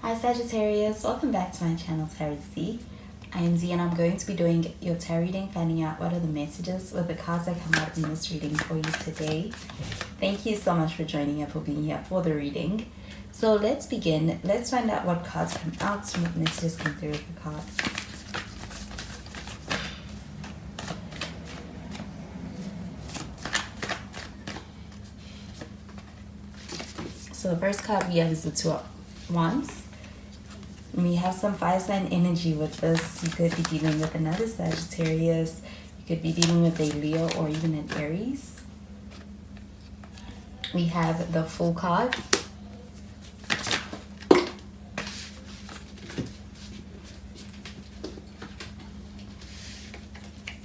Hi Sagittarius, welcome back to my channel Tarot Z. I am Z and I'm going to be doing your tarot reading, finding out what are the messages with the cards that come out in this reading for you today. Thank you so much for joining and for being here for the reading. So let's begin. Let's find out what cards come out and what messages come through with the cards. So the first card we have is the Two of Wands. We have some fire sign energy with this. You could be dealing with another Sagittarius. You could be dealing with a Leo or even an Aries. We have the Fool card.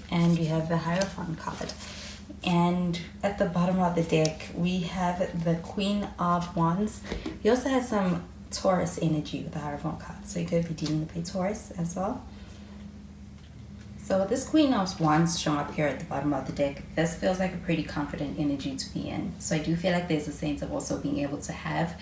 And we have the Hierophant card. And at the bottom of the deck, we have the Queen of Wands. We also have some Taurus energy with the Hierophant card. So you could be dealing with a Taurus as well. So with this Queen of Wands showing up here at the bottom of the deck, this feels like a pretty confident energy to be in. So I do feel like there's a sense of also being able to have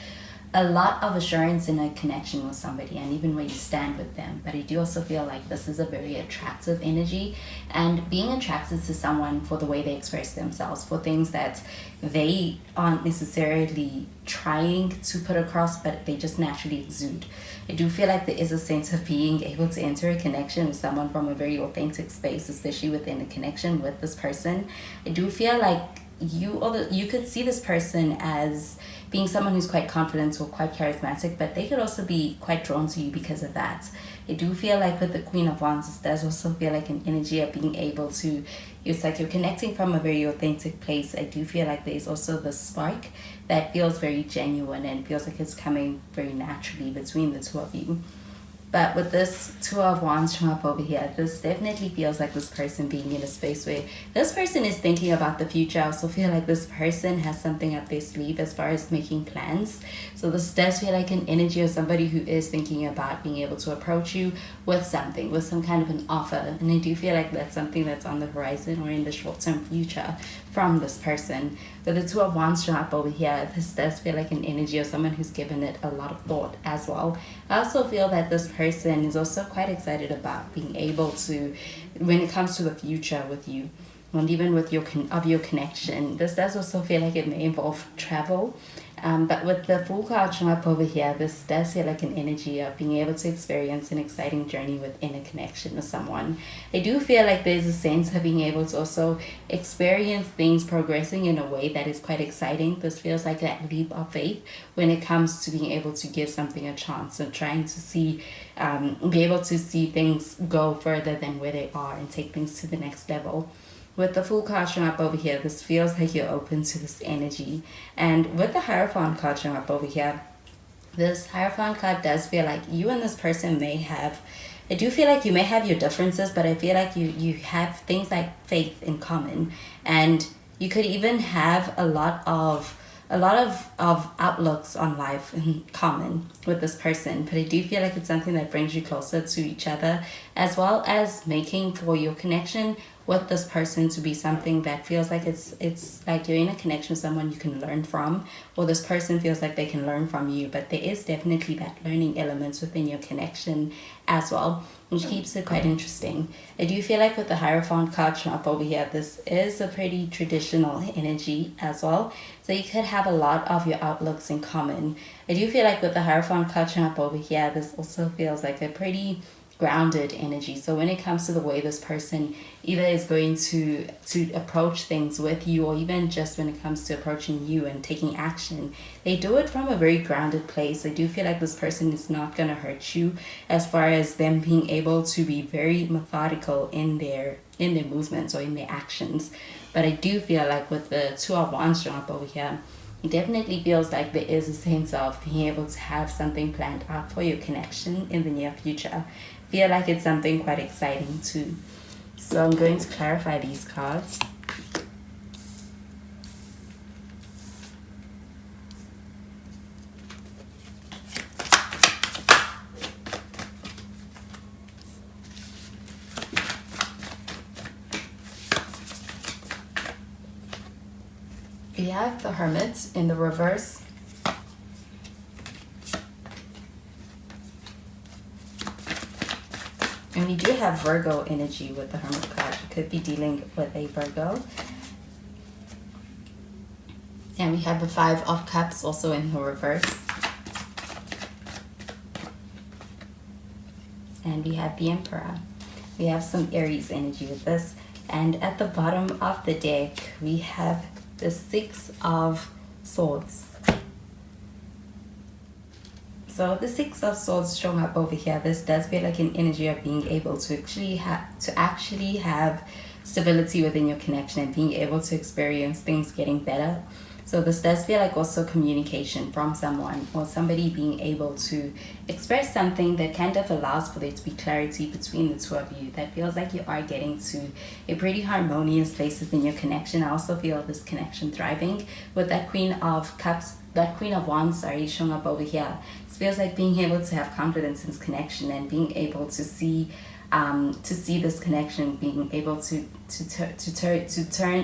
a lot of assurance in a connection with somebody and even where you stand with them. But I do also feel like this is a very attractive energy, and being attracted to someone for the way they express themselves, for things that they aren't necessarily trying to put across, but they just naturally exude. I do feel like there is a sense of being able to enter a connection with someone from a very authentic space, especially within a connection with this person. I do feel like you could see this person as being someone who's quite confident or quite charismatic, but they could also be quite drawn to you because of that. I do feel like with the Queen of Wands, it does also feel like an energy of being able to, it's like you're connecting from a very authentic place. I do feel like there's also the spark that feels very genuine and feels like it's coming very naturally between the two of you. But with this Two of Wands showing up over here, this definitely feels like this person being in a space where this person is thinking about the future. I also feel like this person has something up their sleeve as far as making plans. So this does feel like an energy of somebody who is thinking about being able to approach you with something, with some kind of an offer. And I do feel like that's something that's on the horizon or in the short-term future from this person. But the Two of Wands showing up over here, this does feel like an energy of someone who's given it a lot of thought as well. I also feel that this person is also quite excited about being able to, when it comes to the future with you, and even with your connection, this does also feel like it may involve travel. But with the Fool card showing up over here, this does feel like an energy of being able to experience an exciting journey within a connection with someone. I do feel like there's a sense of being able to also experience things progressing in a way that is quite exciting. This feels like that leap of faith when it comes to being able to give something a chance and trying to see, be able to see things go further than where they are and take things to the next level. With the Fool card showing up over here, this feels like you're open to this energy. And with the Hierophant card showing up over here, this Hierophant card does feel like you and this person may have, I do feel like you may have your differences, but I feel like you have things like faith in common. And you could even have a lot of outlooks on life in common with this person. But I do feel like it's something that brings you closer to each other, as well as making for your connection with this person to be something that feels like it's like you're in a connection with someone you can learn from, or this person feels like they can learn from you. But there is definitely that learning elements within your connection as well, which keeps it quite interesting. I do feel like with the Hierophant card showing up over here, this is a pretty traditional energy as well. So you could have a lot of your outlooks in common. I do feel like with the Hierophant card showing up over here, this also feels like a pretty grounded energy. So when it comes to the way this person either is going to approach things with you, or even just when it comes to approaching you and taking action, they do it from a very grounded place. I do feel like this person is not going to hurt you, as far as them being able to be very methodical in their movements or in their actions. But I do feel like with the Two of Wands showing up over here, it definitely feels like there is a sense of being able to have something planned out for your connection in the near future. Feel like it's something quite exciting too. So I'm going to clarify these cards. We have the Hermit in the reverse. And we do have Virgo energy with the Hermit card. You could be dealing with a Virgo. And we have the Five of Cups also in the reverse. And we have the Emperor. We have some Aries energy with this. And at the bottom of the deck, we have the Six of Swords. So the Six of Swords showing up over here, this does feel like an energy of being able to actually have stability within your connection and being able to experience things getting better. So this does feel like also communication from someone or somebody being able to express something that kind of allows for there to be clarity between the two of you. That feels like you are getting to a pretty harmonious place within your connection. I also feel this connection thriving with that Queen of Cups, that Queen of Wands, sorry, showing up over here. It feels like being able to have confidence in this connection and being able to see this connection being able to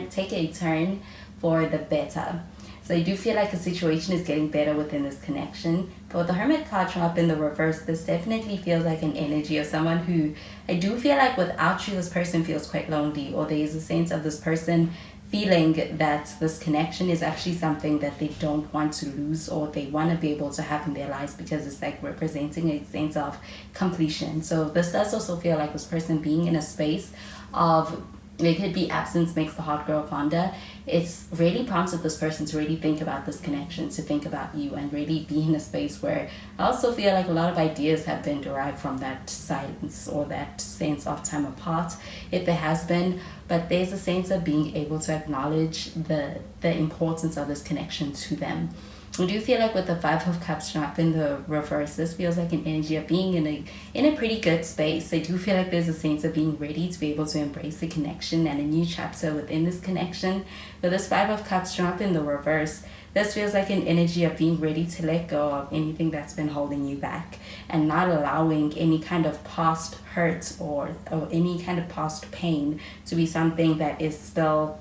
take a turn for the better. So I do feel like a situation is getting better within this connection. But with the Hermit card showing up in the reverse, this definitely feels like an energy of someone who I do feel like without you, this person feels quite lonely, or there is a sense of this person feeling that this connection is actually something that they don't want to lose or they want to be able to have in their lives, because it's like representing a sense of completion. So this does also feel like this person being in a space of, it could be absence makes the heart grow fonder. It's really prompted this person to really think about this connection, to think about you, and really be in a space where I also feel like a lot of ideas have been derived from that silence or that sense of time apart, if there has been. But there's a sense of being able to acknowledge the importance of this connection to them. I do feel like with the Five of Cups showing up in the reverse, this feels like an energy of being in a pretty good space. I do feel like there's a sense of being ready to be able to embrace the connection and a new chapter within this connection. With this Five of Cups showing up in the reverse, this feels like an energy of being ready to let go of anything that's been holding you back and not allowing any kind of past hurt or any kind of past pain to be something that is still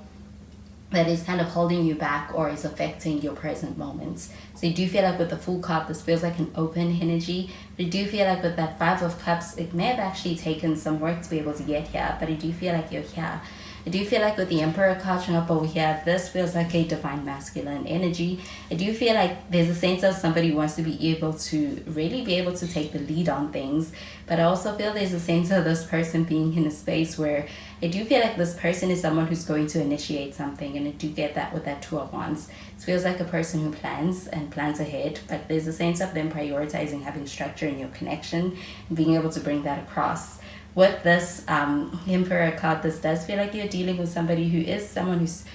kind of holding you back or is affecting your present moments. So you do feel like with the Fool card, this feels like an open energy. But I do feel like with that Five of Cups, it may have actually taken some work to be able to get here, but I do feel like you're here. I do feel like with the Emperor card showing up over here, this feels like a divine masculine energy. I do feel like there's a sense of somebody who wants to be able to really be able to take the lead on things. But I also feel there's a sense of this person being in a space where I do feel like this person is someone who's going to initiate something. And I do get that with that Two of Wands. It feels like a person who plans and plans ahead. But there's a sense of them prioritizing having structure in your connection and being able to bring that across. With this Emperor card, this does feel like you're dealing with somebody who is someone who's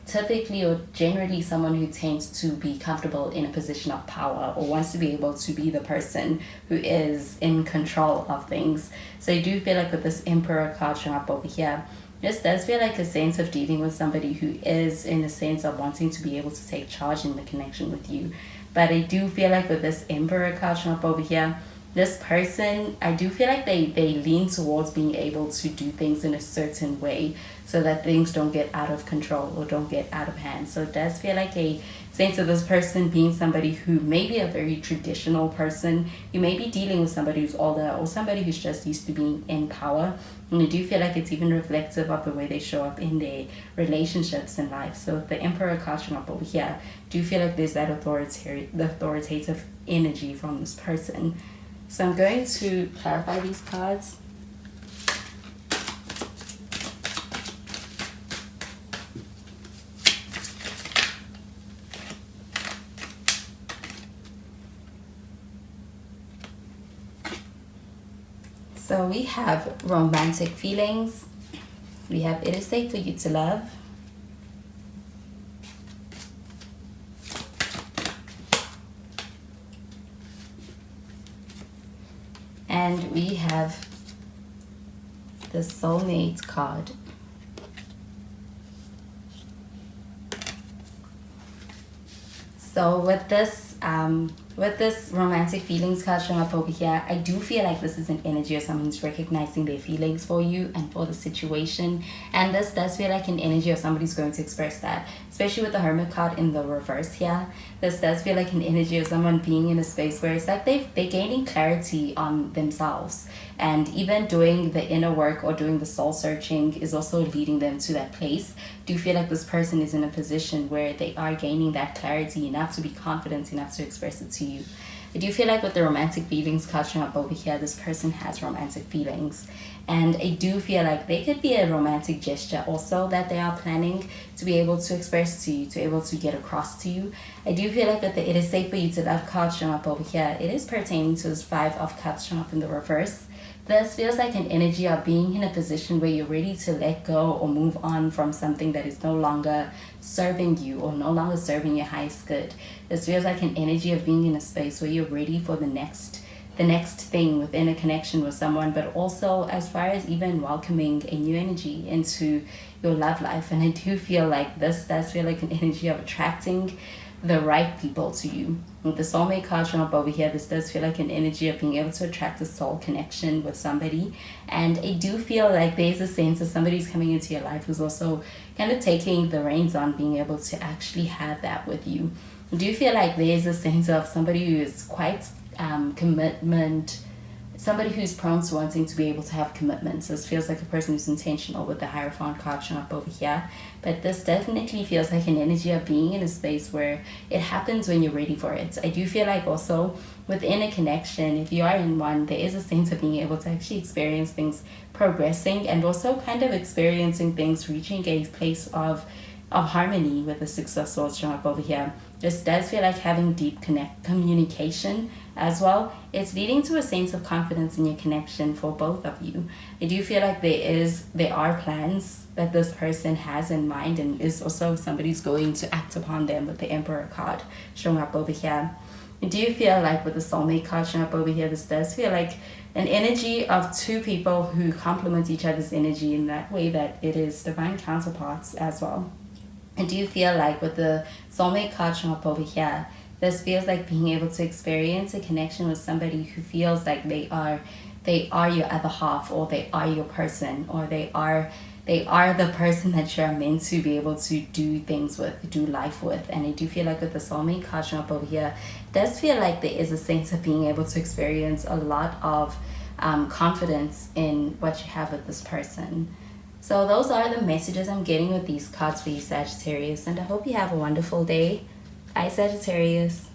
typically or generally someone who tends to be comfortable in a position of power or wants to be able to be the person who is in control of things. So I do feel like with this Emperor card showing up over here, this does feel like a sense of dealing with somebody who is in a sense of wanting to be able to take charge in the connection with you. But I do feel like with this Emperor card showing up over here, this person, I do feel like they lean towards being able to do things in a certain way so that things don't get out of control or don't get out of hand. So it does feel like a sense of this person being somebody who may be a very traditional person. You may be dealing with somebody who's older or somebody who's just used to being in power. And I do feel like it's even reflective of the way they show up in their relationships in life. So the Emperor card showing up over here, do feel like there's that authoritative energy from this person. So I'm going to clarify these cards. So we have romantic feelings. We have it is safe for you to love. And we have the soulmate card. So with with this romantic feelings card showing up over here, I do feel like this is an energy of someone who's recognizing their feelings for you and for the situation. And this does feel like an energy of somebody who's going to express that, especially with the Hermit card in the reverse here. This does feel like an energy of someone being in a space where it's like they're gaining clarity on themselves. And even doing the inner work or doing the soul searching is also leading them to that place. Do you feel like this person is in a position where they are gaining that clarity enough to be confident enough to express it to you? I do feel like with the romantic feelings catching up over here, this person has romantic feelings. And I do feel like they could be a romantic gesture also that they are planning to be able to express to you, to be able to get across to you. I do feel like with the it is safe for you to love card showing up over here, it is pertaining to this 5 of cups showing up in the reverse. This feels like an energy of being in a position where you're ready to let go or move on from something that is no longer serving you or no longer serving your highest good. This feels like an energy of being in a space where you're ready for the next thing within a connection with someone, but also as far as even welcoming a new energy into your love life. And I do feel like this does feel like an energy of attracting the right people to you. With the soulmate card showing up over here, this does feel like an energy of being able to attract a soul connection with somebody. And I do feel like there's a sense of somebody's coming into your life who's also kind of taking the reins on being able to actually have that with you. I do feel like there's a sense of somebody who is quite commitment, somebody who's prone to wanting to be able to have commitments. This feels like a person who's intentional with the Hierophant card showing up over here. But this definitely feels like an energy of being in a space where it happens when you're ready for it. I do feel like also within a connection, if you are in one, there is a sense of being able to actually experience things progressing and also kind of experiencing things reaching a place of harmony with the 6 of Swords showing up over here. This does feel like having deep communication as well. It's leading to a sense of confidence in your connection for both of you. I do feel like there are plans that this person has in mind and is also somebody's going to act upon them with the Emperor card showing up over here. I do feel like with the soulmate card showing up over here, this does feel like an energy of 2 people who complement each other's energy in that way that it is divine counterparts as well. I do feel like with the soulmate card showing up over here, this feels like being able to experience a connection with somebody who feels like they are your other half, or they are your person, or they are the person that you're meant to be able to do things with, do life with. And I do feel like with the soulmate card showing up over here, it does feel like there is a sense of being able to experience a lot of confidence in what you have with this person. So those are the messages I'm getting with these cards for you, Sagittarius, and I hope you have a wonderful day. Bye, Sagittarius.